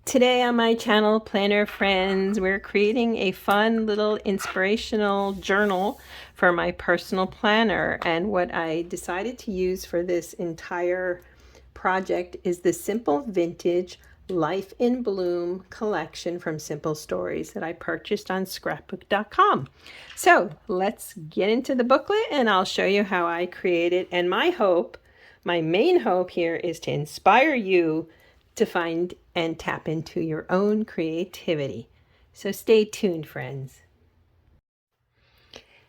Today on my channel, Planner Friends, we're creating a fun little inspirational journal for my personal planner. And what I decided to use for this entire project is the Simple Vintage Life in Bloom collection from Simple Stories that I purchased on scrapbook.com. So let's get into the booklet and I'll show you how I create it. And my main hope here is to inspire you to find and tap into your own creativity. So stay tuned, friends.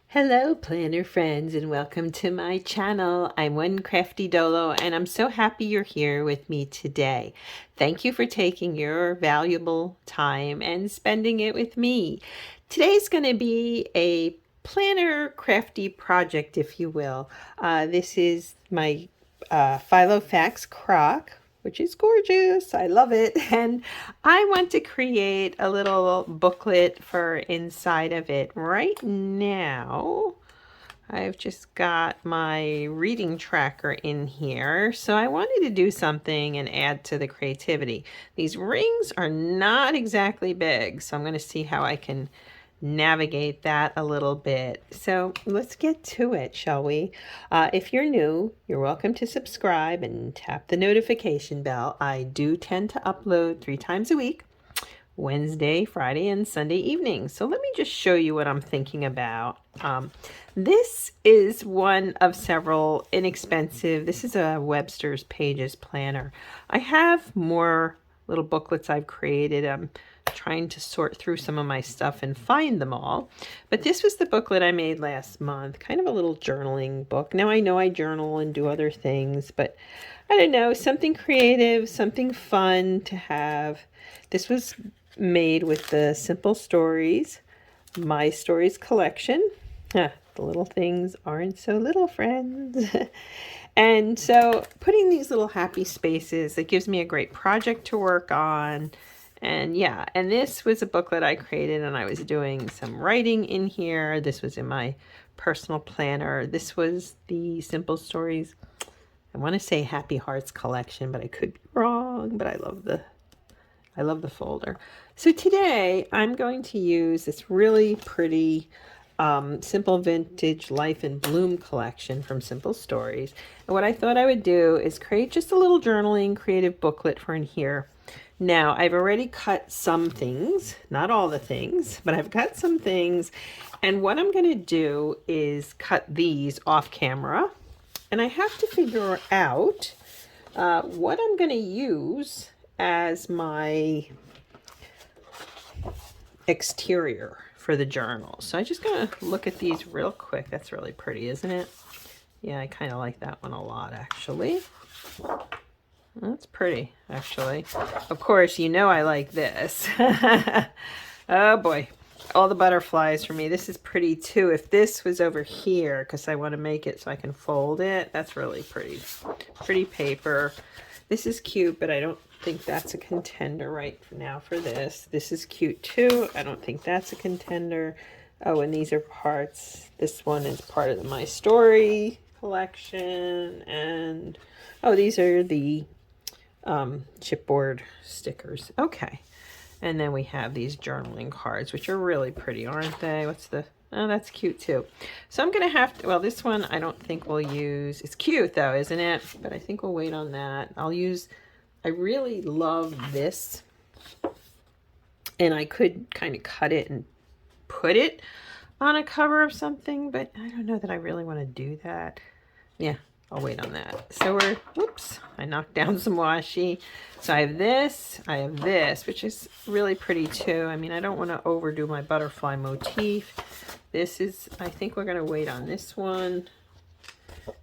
Hello, planner friends, and welcome to my channel. I'm One Crafty Dolo, and I'm so happy you're here with me today. Thank you for taking your valuable time and spending it with me. Today's going to be a planner crafty project, if you will. This is my Filofax crock, which is gorgeous. I love it. And I want to create a little booklet for inside of it. Right now, I've just got my reading tracker in here. So I wanted to do something and add to the creativity. These rings are not exactly big, so I'm going to see how I can navigate that a little bit. So let's get to it, shall we? If you're new, you're welcome to subscribe and tap the notification bell. I do tend to upload 3 times a week, Wednesday, Friday, and Sunday evening. So let me just show you what I'm thinking about. This is one of several inexpensive, this is a Webster's Pages planner. I have more little booklets I've created. I'm trying to sort through some of my stuff and find them all. But this was the booklet I made last month, kind of a little journaling book. Now I know I journal and do other things, but I don't know, something creative, something fun to have. This was made with the Simple Stories, My Stories collection. The little things aren't so little, friends. And so putting these little happy spaces, it gives me a great project to work on. And yeah, and this was a booklet I created and I was doing some writing in here. This was in my personal planner. This was the Simple Stories, I want to say Happy Hearts collection, but I could be wrong, but I love the folder. So today I'm going to use this really pretty Simple Vintage Life in Bloom collection from Simple Stories. And what I thought I would do is create just a little journaling creative booklet for in here. Now, I've already cut some things, not all the things, but I've cut some things. And what I'm going to do is cut these off camera. And I have to figure out what I'm going to use as my exterior for the journal. So I'm just going to look at these real quick. That's really pretty, isn't it? Yeah, I kind of like that one a lot, actually. That's pretty, actually. Of course, you know I like this. Oh boy, all the butterflies for me. This is pretty too. If this was over here, because I want to make it so I can fold it, that's really pretty. Pretty paper. This is cute, but I don't think that's a contender right now for this. This is cute too. I don't think that's a contender. Oh, and these are parts. This one is part of My Story collection. And oh, these are the chipboard stickers. Okay. And then we have these journaling cards, which are really pretty, aren't they? What's the... Oh, that's cute too. So I'm going to have to... Well, this one I don't think we'll use. It's cute though, isn't it? But I think we'll wait on that. I'll use... I really love this. And I could kind of cut it and put it on a cover of something, but I don't know that I really want to do that. Yeah, I'll wait on that. So we're... Whoops. I knocked down some washi. So I have this, which is really pretty too. I mean, I don't want to overdo my butterfly motif. This is, I think we're going to wait on this one.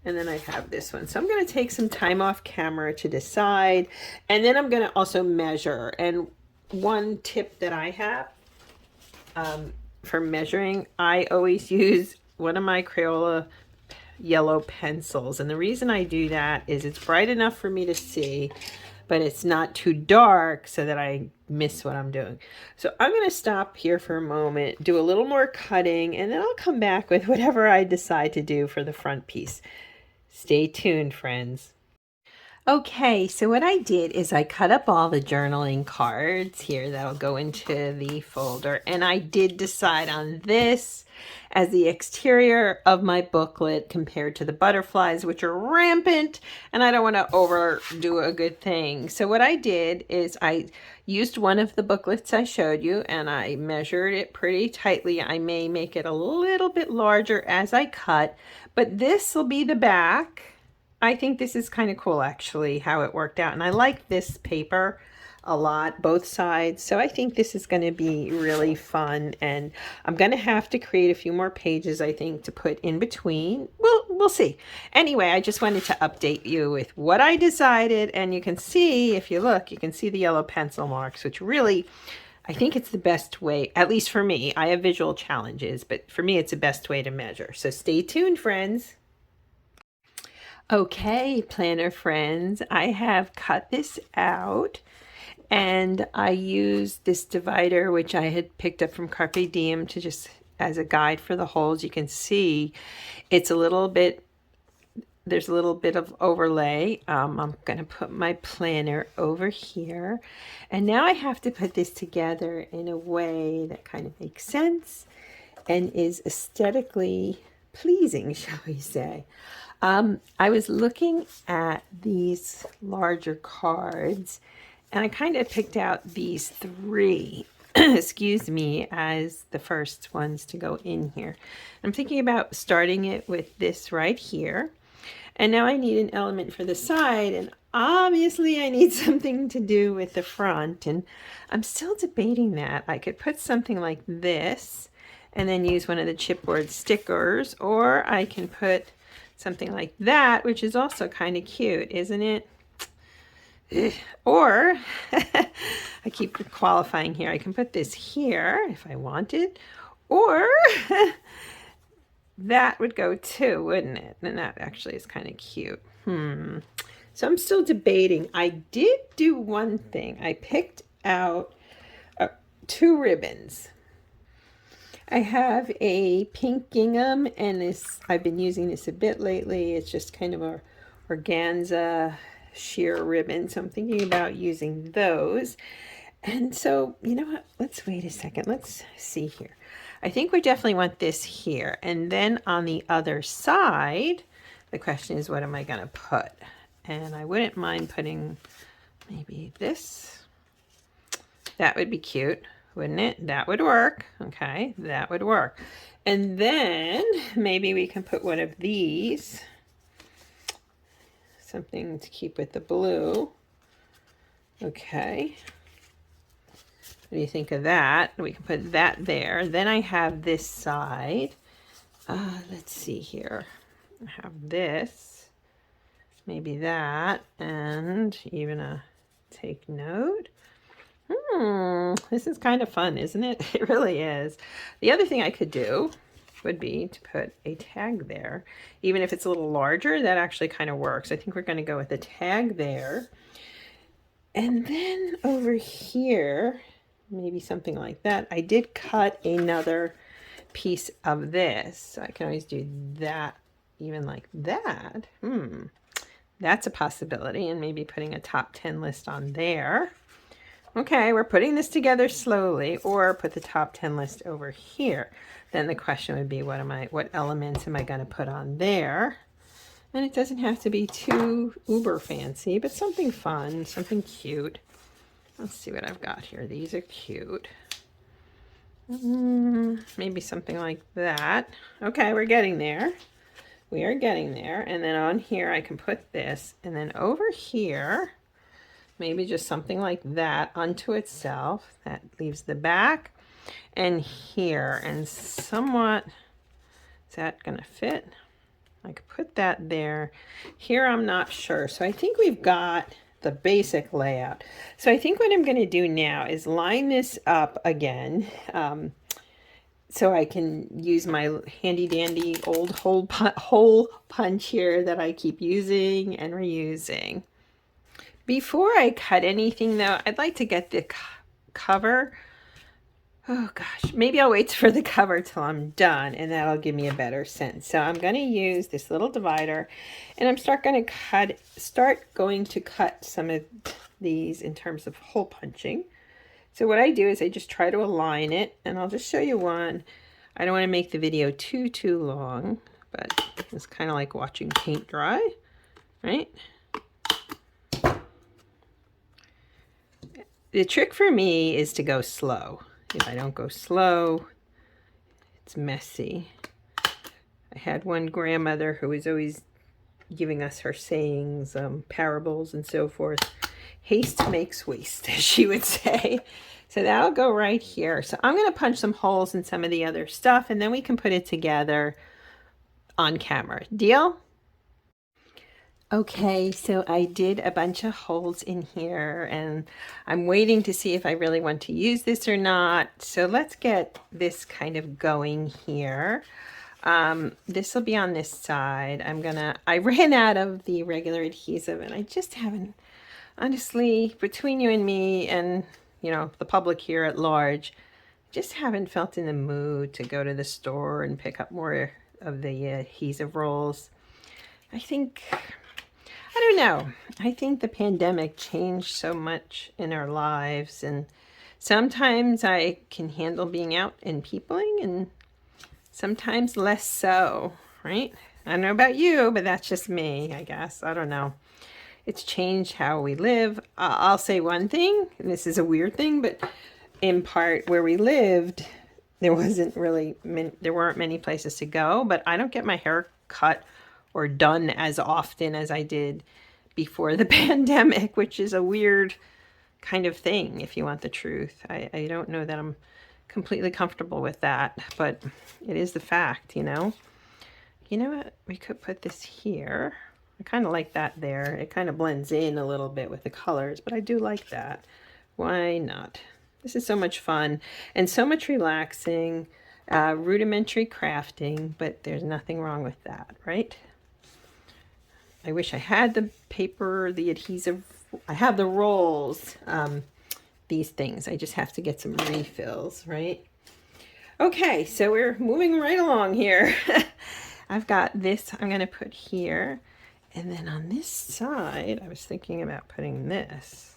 And then I have this one. So I'm going to take some time off camera to decide. And then I'm going to also measure. And one tip that I have for measuring, I always use one of my Crayola yellow pencils. And the reason I do that is it's bright enough for me to see, but it's not too dark so that I miss what I'm doing. So I'm going to stop here for a moment, do a little more cutting, and then I'll come back with whatever I decide to do for the front piece. Stay tuned, friends. Okay, so what I did is I cut up all the journaling cards here that'll go into the folder, and I did decide on this as the exterior of my booklet compared to the butterflies, which are rampant, and I don't want to overdo a good thing. So what I did is I used one of the booklets I showed you, and I measured it pretty tightly. I may make it a little bit larger as I cut, but this will be the back. I think this is kind of cool, actually, how it worked out. And I like this paper a lot, both sides. So I think this is going to be really fun. And I'm going to have to create a few more pages, I think, to put in between. We'll see. Anyway, I just wanted to update you with what I decided. And you can see, if you look, you can see the yellow pencil marks, which really, I think it's the best way, at least for me. I have visual challenges, but for me, it's the best way to measure. So stay tuned, friends. Okay, planner friends, I have cut this out and I used this divider, which I had picked up from Carpe Diem, to just as a guide for the holes. You can see it's a little bit, there's a little bit of overlay. I'm going to put my planner over here. And now I have to put this together in a way that kind of makes sense and is aesthetically pleasing, shall we say. I was looking at these larger cards and I kind of picked out these three, excuse me, as the first ones to go in here. I'm thinking about starting it with this right here. And now I need an element for the side, and obviously I need something to do with the front, and I'm still debating that. I could put something like this and then use one of the chipboard stickers, or I can put something like that, which is also kind of cute, isn't it? Or I keep qualifying here. I can put this here if I wanted, or that would go too, wouldn't it? And that actually is kind of cute. So I'm still debating. I did do one thing. I picked out 2 ribbons. I have a pink gingham, and this, I've been using this a bit lately. It's just kind of a organza sheer ribbon, so I'm thinking about using those. And so, you know what, let's wait a second. Let's see here. I think we definitely want this here. And then on the other side, the question is, what am I going to put? And I wouldn't mind putting maybe this. That would be cute, wouldn't it? That would work. Okay, that would work. And then maybe we can put one of these, something to keep with the blue. Okay. What do you think of that? We can put that there. Then I have this side. Let's see here. I have this, maybe that, and even a take note. This is kind of fun, isn't it? It really is. The other thing I could do would be to put a tag there. Even if it's a little larger, that actually kind of works. I think we're going to go with a tag there. And then over here, maybe something like that. I did cut another piece of this, so I can always do that, even like that. That's a possibility, and maybe putting a top 10 list on there. Okay, we're putting this together slowly, or put the top 10 list over here. Then the question would be, what elements am I going to put on there? And it doesn't have to be too uber fancy, but something fun, something cute. Let's see what I've got here. These are cute. Maybe something like that. Okay, we're getting there. We are getting there. And then on here, I can put this. And then over here, maybe just something like that unto itself. That leaves the back. And here, and somewhat, is that going to fit? I could put that there. Here, I'm not sure. So I think we've got the basic layout. So I think what I'm going to do now is line this up again, so I can use my handy dandy old hole punch here that I keep using and reusing. Before I cut anything though, I'd like to get the cover Oh gosh, maybe I'll wait for the cover till I'm done and that'll give me a better sense. So I'm going to use this little divider and I'm start going to cut some of these in terms of hole punching. So what I do is I just try to align it, and I'll just show you one. I don't want to make the video too long, but it's kind of like watching paint dry, right? The trick for me is to go slow. If I don't go slow, it's messy. I had one grandmother who was always giving us her sayings, parables and so forth. Haste makes waste, as she would say. So that'll go right here. So I'm going to punch some holes in some of the other stuff, and then we can put it together on camera. Deal? Okay, so I did a bunch of holes in here, and I'm waiting to see if I really want to use this or not. So let's get this kind of going here. This will be on this side. I ran out of the regular adhesive, and I just haven't, honestly, between you and me and, you know, the public here at large, just haven't felt in the mood to go to the store and pick up more of the adhesive rolls. I don't know. I think the pandemic changed so much in our lives, and sometimes I can handle being out and peopling, and sometimes less so, right? I don't know about you, but that's just me, I guess. I don't know. It's changed how we live. I'll say one thing, and this is a weird thing, but in part where we lived, there weren't many places to go, but I don't get my hair cut or done as often as I did before the pandemic, which is a weird kind of thing, if you want the truth. I don't know that I'm completely comfortable with that, but it is the fact, you know. You know what? We could put this here. I kind of like that there. It kind of blends in a little bit with the colors, but I do like that. Why not? This is so much fun and so much relaxing, rudimentary crafting, but there's nothing wrong with that, right? I wish I had the paper, the adhesive. I have the rolls, these things. I just have to get some refills, right? Okay, so we're moving right along here. I've got this I'm going to put here. And then on this side, I was thinking about putting this.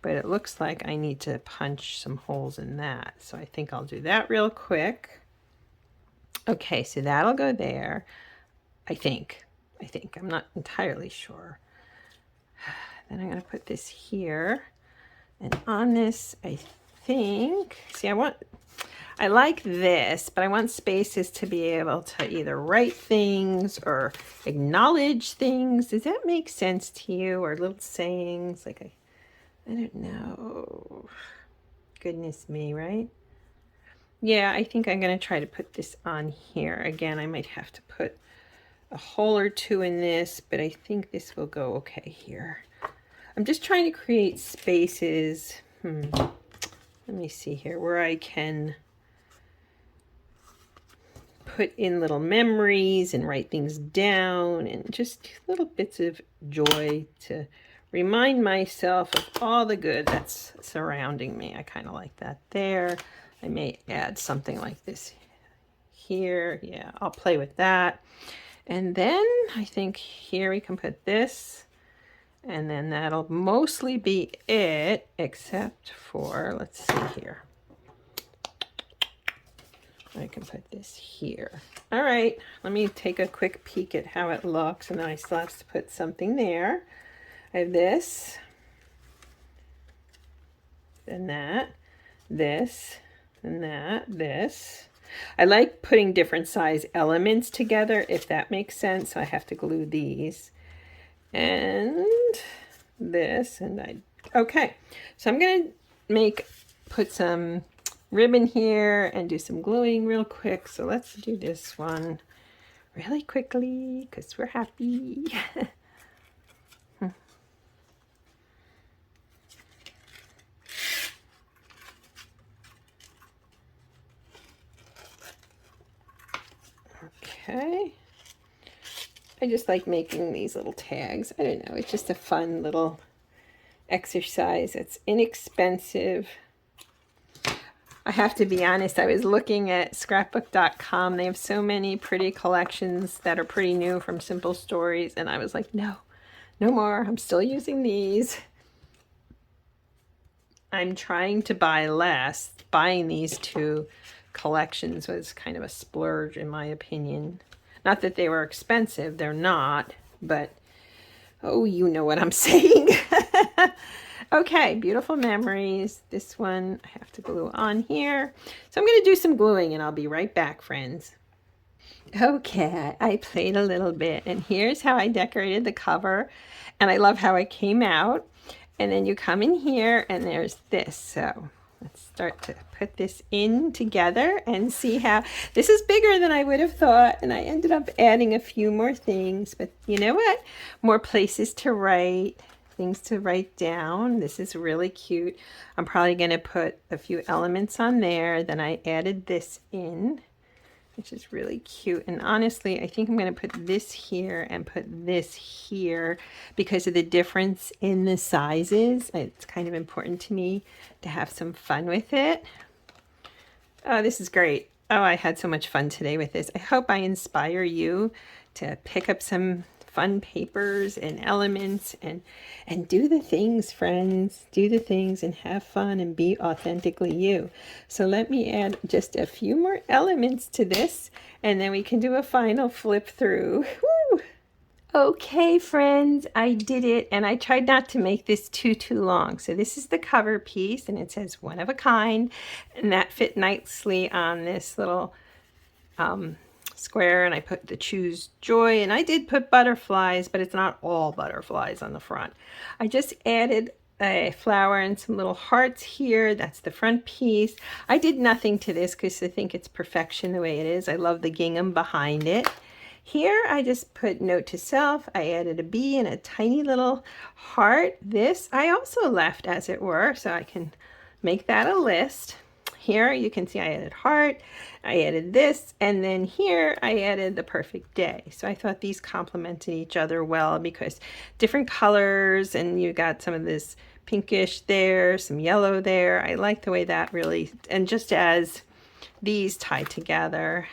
But it looks like I need to punch some holes in that. So I think I'll do that real quick. Okay, so that'll go there. I think. I'm not entirely sure. Then I'm going to put this here. And on this, I think, see, I like this, but I want spaces to be able to either write things or acknowledge things. Does that make sense to you? Or little sayings like I don't know. Goodness me, right? Yeah, I think I'm going to try to put this on here. Again, I might have to put a hole or two in this, but I think this will go okay here. I'm just trying to create spaces. Let me see here where I can put in little memories and write things down and just little bits of joy to remind myself of all the good that's surrounding me. I kind of like that there. I may add something like this here. Yeah, I'll play with that. And then I think here we can put this, and then that'll mostly be it, except for, let's see here. I can put this here. All right, let me take a quick peek at how it looks, and then I still have to put something there. I have this, then that, this, and that, this. I like putting different size elements together, if that makes sense. So I have to glue these and this, and okay. So I'm gonna put some ribbon here and do some gluing real quick. So let's do this one really quickly because we're happy. Okay. I just like making these little tags. I don't know. It's just a fun little exercise. It's inexpensive. I have to be honest, I was looking at scrapbook.com. They have so many pretty collections that are pretty new from Simple Stories, and I was like, no, no more. I'm still using these. I'm trying to buy less. Buying these two collections was kind of a splurge in my opinion. Not that they were expensive, they're not, but oh, you know what I'm saying. Okay, beautiful memories. This one I have to glue on here. So I'm going to do some gluing and I'll be right back, friends. Okay, I played a little bit and here's how I decorated the cover. And I love how it came out. And then you come in here and there's this. So let's start to put this in together and see how this is bigger than I would have thought. And I ended up adding a few more things, but you know what? More places to write, things to write down. This is really cute. I'm probably going to put a few elements on there. Then I added this in, which is really cute. And honestly, I think I'm going to put this here and put this here because of the difference in the sizes. It's kind of important to me to have some fun with it. Oh, this is great. Oh, I had so much fun today with this. I hope I inspire you to pick up some fun papers and elements and do the things, friends. Do the things and have fun and be authentically you. So let me add just a few more elements to this and then we can do a final flip through. Woo! Okay, friends, I did it, and I tried not to make this too long. So this is the cover piece, and it says one of a kind, and that fit nicely on this little square, and I put the choose joy, and I did put butterflies, but it's not all butterflies on the front. I just added a flower and some little hearts here. That's the front piece. I did nothing to this because I think it's perfection the way it is. I love the gingham behind it. Here I just put note to self. I added a bee and a tiny little heart. This I also left as it were, so I can make that a list. Here you can see I added heart, I added this, and then here I added the perfect day. So I thought these complemented each other well because different colors, and you got some of this pinkish there, some yellow there. I like the way that really, and just as these tie together.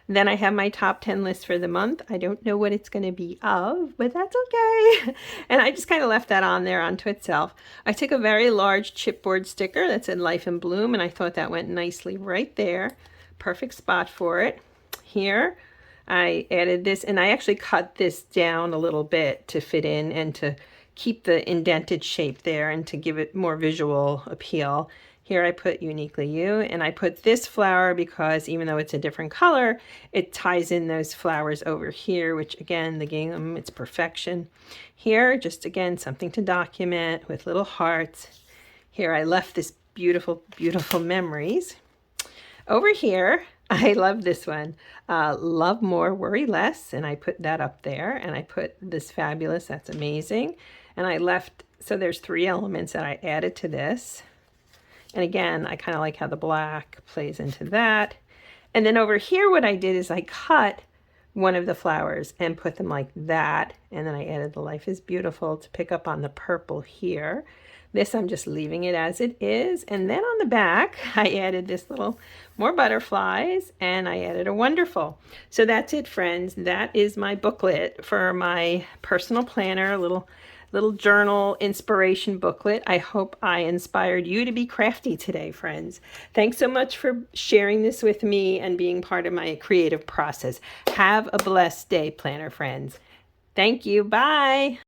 Then I have my top 10 list for the month. I don't know what it's going to be of, but that's okay. And I just kind of left that on there onto itself. I took a very large chipboard sticker that said Life in Bloom, and I thought that went nicely right there. Perfect spot for it. Here, I added this, and I actually cut this down a little bit to fit in and to keep the indented shape there and to give it more visual appeal. Here I put Uniquely You, and I put this flower because even though it's a different color, it ties in those flowers over here, which again, the gingham, it's perfection. Here, just again, something to document with little hearts. Here I left this beautiful, beautiful memories. Over here, I love this one, Love More, Worry Less, and I put that up there, and I put this fabulous, that's amazing. And I left, so there's 3 elements that I added to this. And again, I kind of like how the black plays into that. And then over here, what I did is I cut one of the flowers and put them like that. And then I added the Life is Beautiful to pick up on the purple here. This, I'm just leaving it as it is. And then on the back, I added this little more butterflies and I added a wonderful. So that's it, friends. That is my booklet for my personal planner, a little journal inspiration booklet. I hope I inspired you to be crafty today, friends. Thanks so much for sharing this with me and being part of my creative process. Have a blessed day, planner friends. Thank you. Bye.